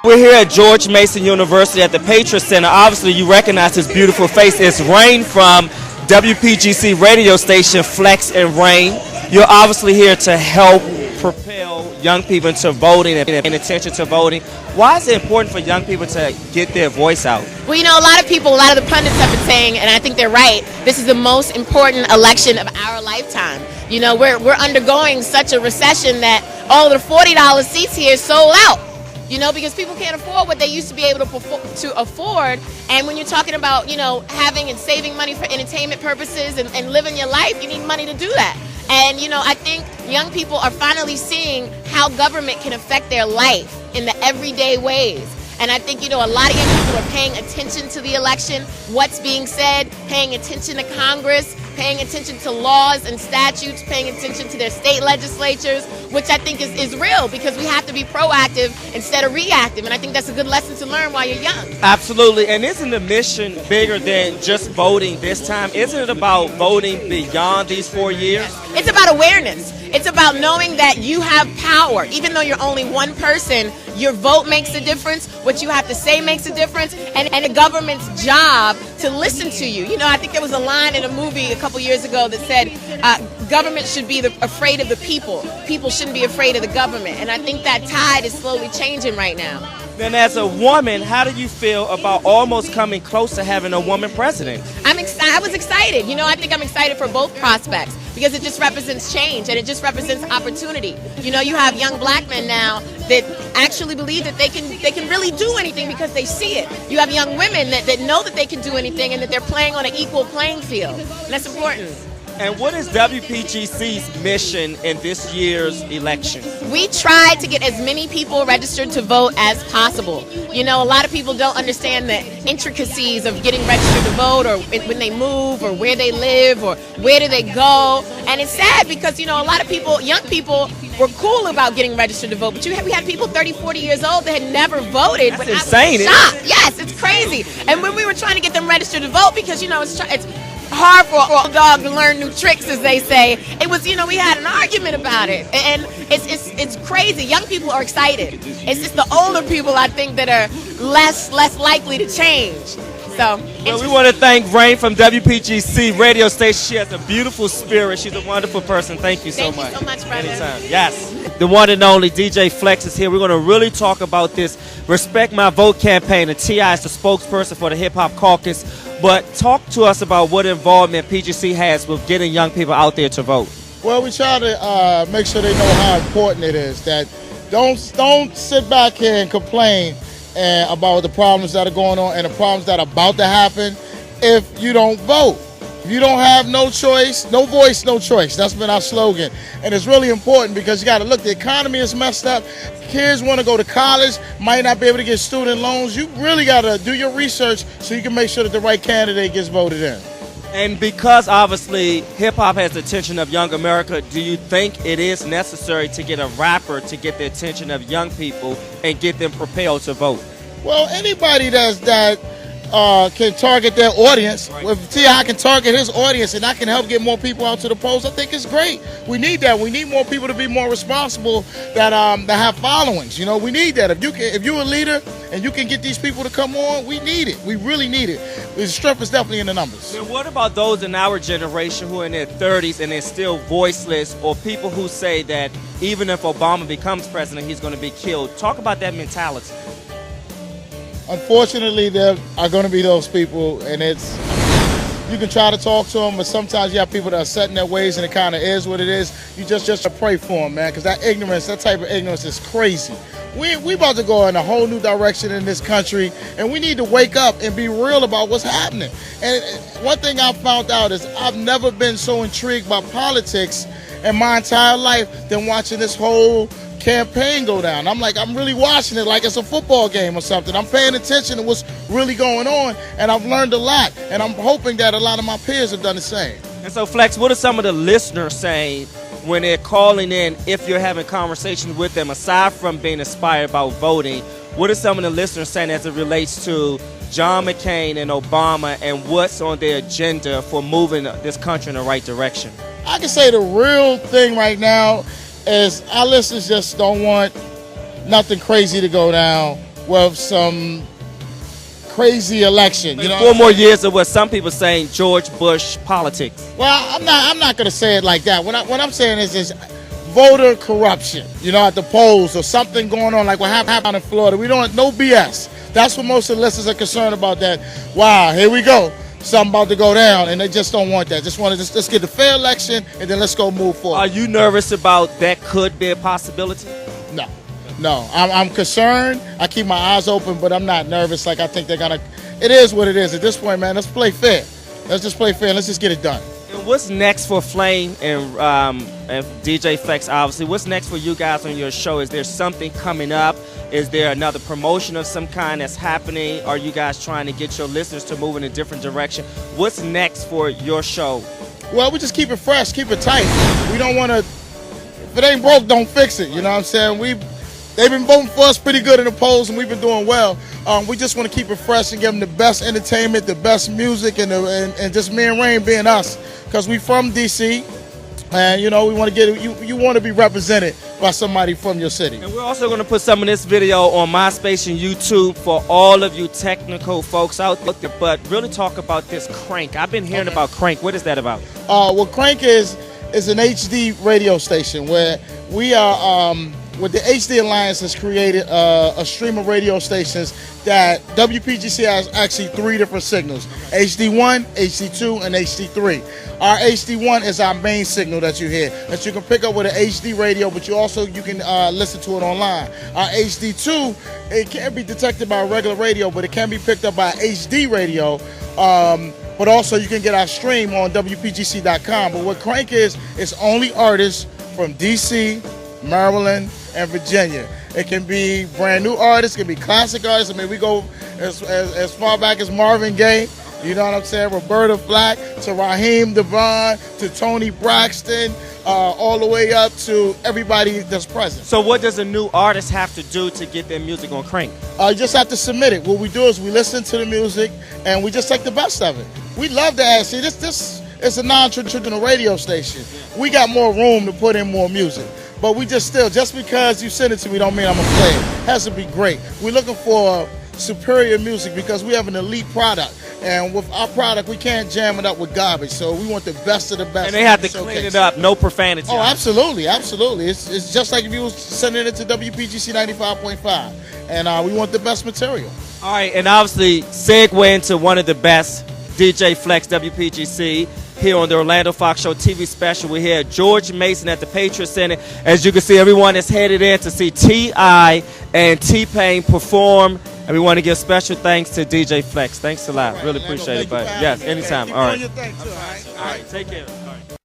We're here at George Mason University at the Patriot Center. Obviously, you recognize his beautiful face. It's Rane from WPGC radio station Flexx&Rane. You're obviously here to help propel young people into voting and paying attention to voting. Why is it important for young people to get their voice out? Well, you know, a lot of the pundits have been saying, and I think they're right, this is the most important election of our lifetime. You know, we're undergoing such a recession that all of the $40 seats here sold out. You know, because people can't afford what they used to be able to afford. And when you're talking about, you know, having and saving money for entertainment purposes and living your life, you need money to do that. And, you know, I think young people are finally seeing how government can affect their life in the everyday ways. And I think, you know, a lot of young people are paying attention to the election, what's being said, paying attention to Congress, paying attention to laws and statutes, paying attention to their state legislatures, which I think is real, because we have to be proactive instead of reactive. And I think that's a good lesson to learn while you're young. Absolutely. And isn't the mission bigger than just voting this time? Isn't it about voting beyond these 4 years? It's about awareness. It's about knowing that you have power. Even though you're only one person, your vote makes a difference. What you have to say makes a difference. And the government's job to listen to you. You know, I think there was a line in a movie a couple years ago that said government should be afraid of the people. People shouldn't be afraid of the government. And I think that tide is slowly changing right now. Then as a woman, how do you feel about almost coming close to having a woman president? I was excited. You know, I think I'm excited for both prospects because it just represents change and it just represents opportunity. You know, you have young black men now that actually believe that they can really do anything because they see it. You have young women that know that they can do anything and that they're playing on an equal playing field. And that's important. And what is WPGC's mission in this year's election? We try to get as many people registered to vote as possible. You know, a lot of people don't understand the intricacies of getting registered to vote, or when they move, or where they live, or where do they go. And it's sad because, you know, a lot of people, young people, were cool about getting registered to vote. But we had people 30, 40 years old that had never voted. That's insane. Yes, it's crazy. And when we were trying to get them registered to vote, because, you know, it's hard for a dog to learn new tricks, as they say. It was, you know, we had an argument about it, and it's crazy. Young people are excited. It's just the older people, I think, that are less likely to change. So, well, we want to thank Rane from WPGC radio station. She has a beautiful spirit. She's a wonderful person. Thank you so much. Thank you so much, brother. Anytime. Yes. The one and only DJ Flexx is here. We're going to really talk about this Respect My Vote campaign. And T.I. is the spokesperson for the Hip Hop Caucus. But talk to us about what involvement PGC has with getting young people out there to vote. Well, we try to make sure they know how important it is. That don't sit back here and complain about the problems that are going on and the problems that are about to happen if you don't vote. If you don't have no choice, no voice, no choice. That's been our slogan. And it's really important because you got to look, the economy is messed up. Kids want to go to college, might not be able to get student loans. You really got to do your research so you can make sure that the right candidate gets voted in. And because obviously hip-hop has the attention of young America, do you think it is necessary to get a rapper to get the attention of young people and get them propelled to vote? Well, anybody that can target their audience, right. If T.I. can target his audience and I can help get more people out to the polls, I think it's great. We need that. We need more people to be more responsible that have followings. You know, we need that. If you're a leader and you can get these people to come on, we need it. We really need it. The strength is definitely in the numbers. And what about those in our generation who are in their 30s and they're still voiceless, or people who say that even if Obama becomes president, he's going to be killed? Talk about that mentality. Unfortunately, there are going to be those people, and you can try to talk to them, but sometimes you have people that are set in their ways, and it kind of is what it is. You just pray for them, man, because that type of ignorance is crazy. We about to go in a whole new direction in this country, and we need to wake up and be real about what's happening. And one thing I found out is I've never been so intrigued by politics in my entire life than watching this whole campaign go down. I'm really watching it like it's a football game or something. I'm paying attention to what's really going on, and I've learned a lot, and I'm hoping that a lot of my peers have done the same. And so, Flexx, what are some of the listeners saying when they're calling in, if you're having conversations with them, aside from being inspired about voting? What are some of the listeners saying as it relates to John McCain and Obama and what's on their agenda for moving this country in the right direction? I can say the real thing right now is our listeners just don't want nothing crazy to go down. with some crazy election. You know, 4 more years of what some people saying George Bush politics. Well, I'm not gonna say it like that. What I'm saying is voter corruption. You know, at the polls or something going on like what happened in Florida. We don't no BS. That's what most of the listeners are concerned about. That wow, here we go. Something about to go down, and they just don't want that. Just want to let's get the fair election, and then let's go move forward. Are you nervous about that could be a possibility? No. I'm concerned. I keep my eyes open, but I'm not nervous. Like I think they're gonna. It is what it is at this point, man. Let's play fair. Let's just play fair. Let's just get it done. And what's next for Flame and DJ Flexx? Obviously, what's next for you guys on your show? Is there something coming up? Is there another promotion of some kind that's happening? Are you guys trying to get your listeners to move in a different direction? What's next for your show? Well, we just keep it fresh, keep it tight. We don't want to. If it ain't broke, don't fix it. You know what I'm saying? They've been voting for us pretty good in the polls, and we've been doing well. We just want to keep it fresh and give them the best entertainment, the best music, and just me and Rane being us, because we from DC, and you know we want to get you want to be represented by somebody from your city. And we're also going to put some of this video on MySpace and YouTube for all of you technical folks out there. But really talk about this Crank. I've been hearing about Crank. What is that about? Well, Crank is an HD radio station where we are. With the HD Alliance has created a stream of radio stations that WPGC has actually 3 different signals: HD1, HD2, and HD3. Our HD1 is our main signal that you hear, that you can pick up with an HD radio, but you can listen to it online. Our HD2, it can't be detected by a regular radio, but it can be picked up by HD radio. But also you can get our stream on WPGC.com. But what Crank is, it's only artists from DC, Maryland, and Virginia. It can be brand new artists, it can be classic artists. I mean, we go as far back as Marvin Gaye, you know what I'm saying, Roberta Flack, to Raheem DeVaughn, to Tony Braxton, all the way up to everybody that's present. So what does a new artist have to do to get their music on Crank? You just have to submit it. What we do is we listen to the music, and we just take the best of it. We love to ask you, this is a non-traditional radio station. We got more room to put in more music. But we just because you send it to me don't mean I'm gonna play it. It has to be great. We're looking for superior music because we have an elite product. And with our product, we can't jam it up with garbage. So we want the best of the best. And they have to clean it up, no profanity. Oh, absolutely, absolutely. It's just like if you was sending it to WPGC 95.5. And we want the best material. All right, and obviously segue into one of the best, DJ Flexx, WPGC. Here on the Orlando Fox Show TV special. We're here at George Mason at the Patriot Center. As you can see, everyone is headed in to see T.I. and T-Pain perform. And we want to give special thanks to DJ Flexx. Thanks a lot. Really appreciate it, buddy. Yes, anytime. All right. Keep doing your thing too, all right? All right, take care. All right.